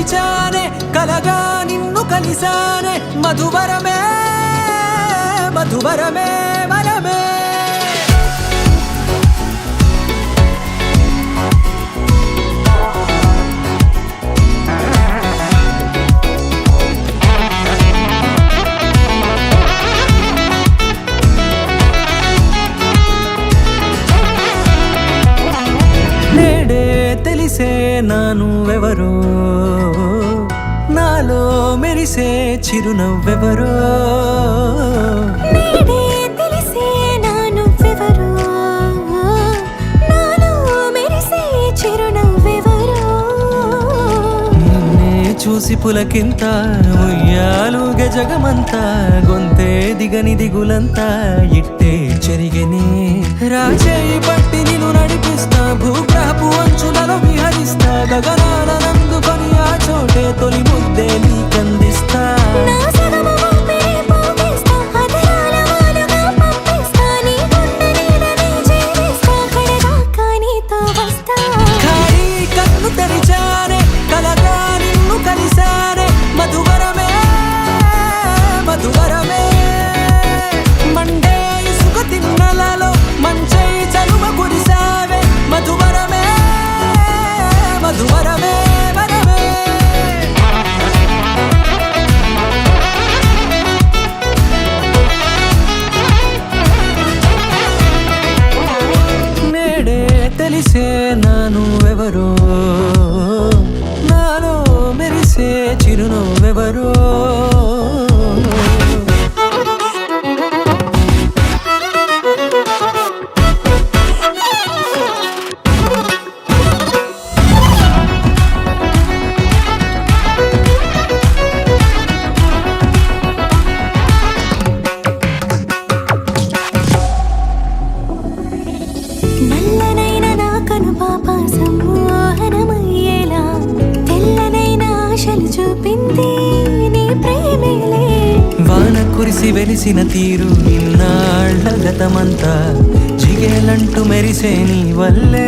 తెరిచానే కలగా నిన్ను కలిసానే మధువరమే మధువరమే వరమే నేడే తెలిసే నానువెవరో నాలో మెరిసే చిరునవ్వెవరో నేడే తెలిసే నానువెవరో నాలో మెరిసే చిరునవ్వెవరో నిన్నే చూసి పులకింత ఉయ్యాలుగే జగమంతా గొంతే దిగని దిగులంతా ఇట్టే చెరిగెనే రాజేయి పట్టి నిన్ను నడిపిస్తా భూగ్రహపు అంచులలో విహరిస్తా గగనాల నందుకొని ఆ చోటే తొలి ముద్దే నీకందిస్తా నా సగము ఊపిరి పోగేస్తా అధరాల వాలుగా పంపిస్తా నీ గుండె నీడనే చేరిస్తా కడదాకా నీతో వస్తా ఖాళీ కన్ను తెరిచానే కలగా నిన్ను కలిసానే మధువరమే మధువరమే మండే ఇసుక తిన్నలలో మంచై చలువ కురిసావే మధువరమే మధువరమే వరమే నేడే తెలిసే నానువెవరో నాలో మెరిసే చిరునవ్వెవరో నల్లనైన నా కనుపాప సమ్మోహనమయ్యేలా తెల్లనైన ఆశలు చూపింది నీ ప్రేమేలే వాన కురిసి వెలిసిన తీరు ఇన్నాళ్ళ గతమంతా జిగేలంటూ మెరిసే నీ వల్లే